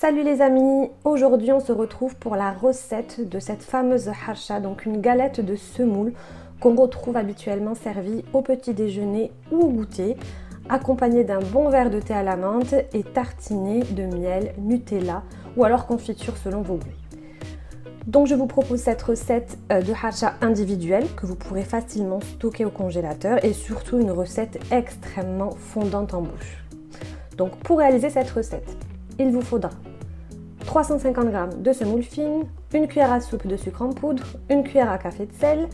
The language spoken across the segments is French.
Salut les amis, aujourd'hui on se retrouve pour la recette de cette fameuse harsha, donc une galette de semoule qu'on retrouve habituellement servie au petit déjeuner ou au goûter, accompagnée d'un bon verre de thé à la menthe et tartinée de miel, Nutella ou alors confiture selon vos goûts. Donc je vous propose cette recette de harsha individuelle que vous pourrez facilement stocker au congélateur et surtout une recette extrêmement fondante en bouche. Donc pour réaliser cette recette, il vous faudra 350 g de semoule fine, une cuillère à soupe de sucre en poudre, une cuillère à café de sel,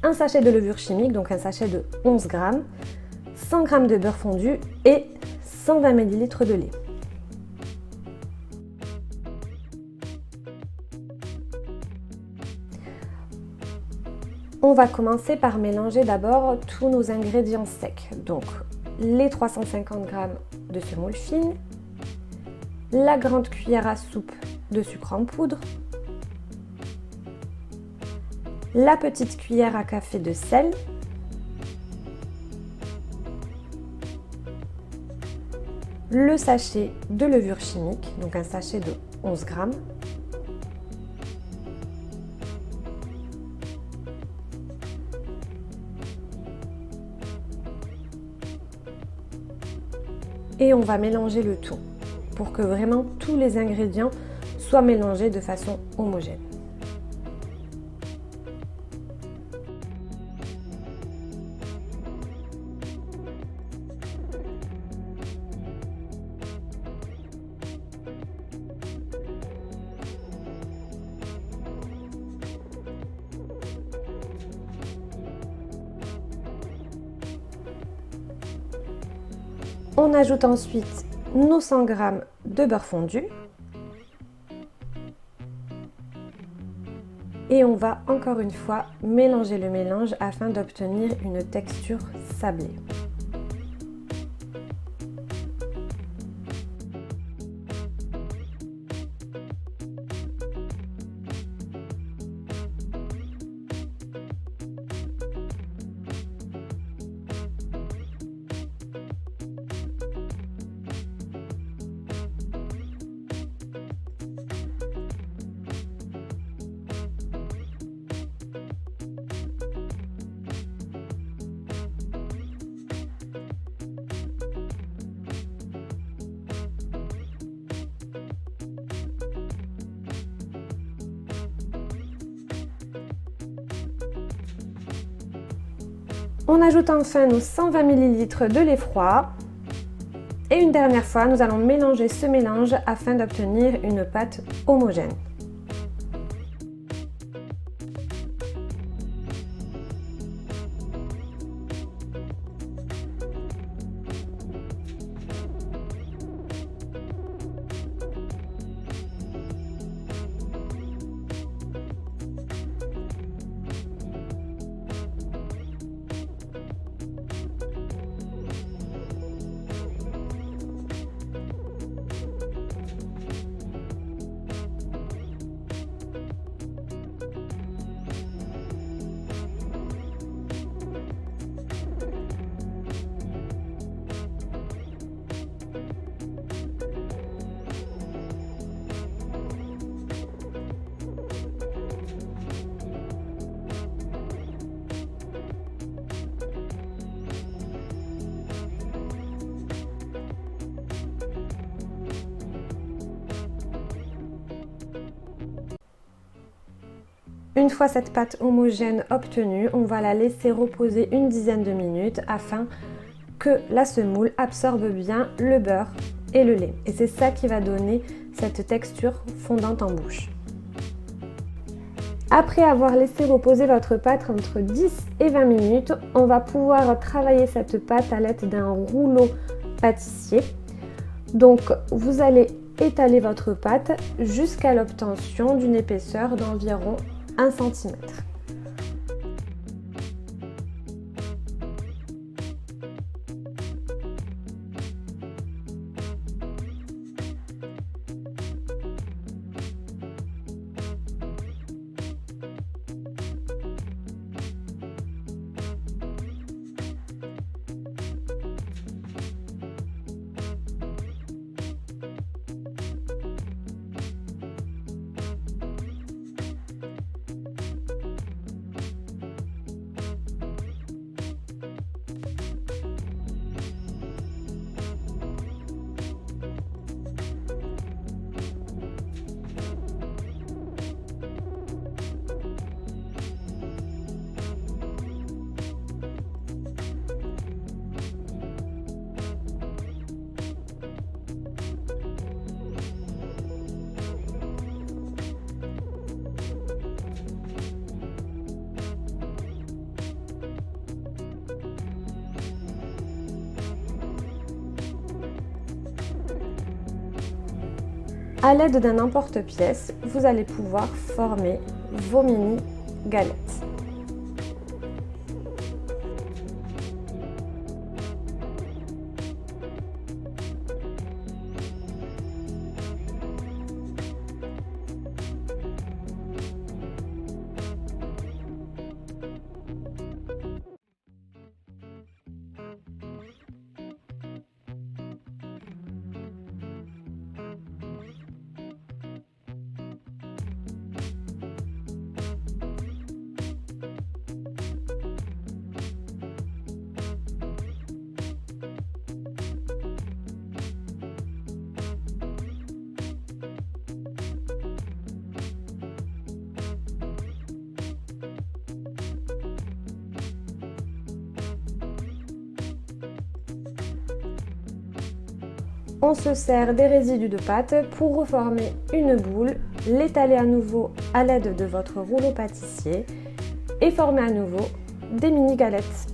un sachet de levure chimique, donc un sachet de 11 g, 100 g de beurre fondu et 120 ml de lait. On va commencer par mélanger d'abord tous nos ingrédients secs, donc les 350 g de semoule fine, la grande cuillère à soupe de sucre en poudre, la petite cuillère à café de sel, le sachet de levure chimique, donc un sachet de 11 g, et on va mélanger le tout pour que vraiment tous les ingrédients soient mélangés de façon homogène. On ajoute ensuite nos 100 g de beurre fondu et on va encore une fois mélanger le mélange afin d'obtenir une texture sablée. On ajoute enfin nos 120 ml de lait froid et une dernière fois, nous allons mélanger ce mélange afin d'obtenir une pâte homogène. Une fois cette pâte homogène obtenue, on va la laisser reposer une dizaine de minutes afin que la semoule absorbe bien le beurre et le lait. Et c'est ça qui va donner cette texture fondante en bouche. Après avoir laissé reposer votre pâte entre 10 et 20 minutes, on va pouvoir travailler cette pâte à l'aide d'un rouleau pâtissier. Donc vous allez étaler votre pâte jusqu'à l'obtention d'une épaisseur d'environ 1 cm. À l'aide d'un emporte-pièce, vous allez pouvoir former vos mini galettes. On se sert des résidus de pâte pour reformer une boule, l'étaler à nouveau à l'aide de votre rouleau pâtissier et former à nouveau des mini galettes.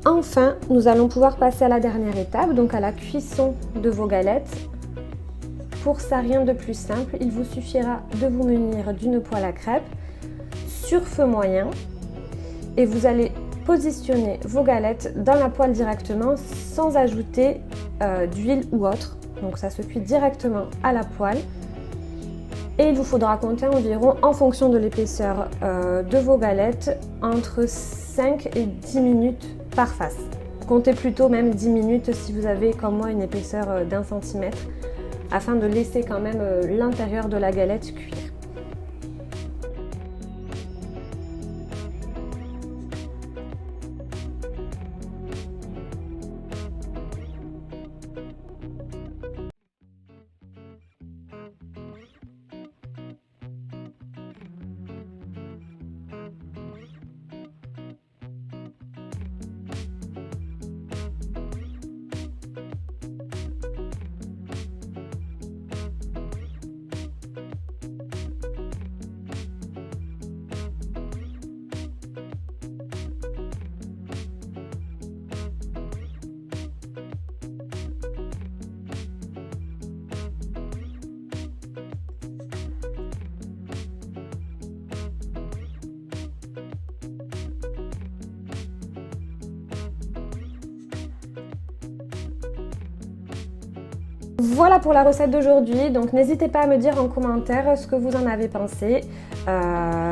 Enfin, nous allons pouvoir passer à la dernière étape, donc à la cuisson de vos galettes. Pour ça, rien de plus simple, il vous suffira de vous munir d'une poêle à crêpes sur feu moyen et vous allez positionner vos galettes dans la poêle directement sans ajouter d'huile ou autre. Donc ça se cuit directement à la poêle. Et il vous faudra compter environ, en fonction de l'épaisseur de vos galettes, entre 5 et 10 minutes par face. Comptez plutôt même 10 minutes si vous avez comme moi une épaisseur d'1 centimètre, afin de laisser quand même l'intérieur de la galette cuire. Voilà pour la recette d'aujourd'hui, donc n'hésitez pas à me dire en commentaire ce que vous en avez pensé.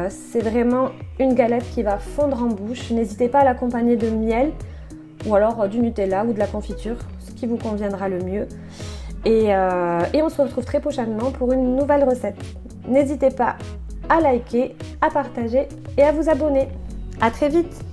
C'est vraiment une galette qui va fondre en bouche. N'hésitez pas à l'accompagner de miel ou alors du Nutella ou de la confiture, ce qui vous conviendra le mieux. Et on se retrouve très prochainement pour une nouvelle recette. N'hésitez pas à liker, à partager et à vous abonner. À très vite!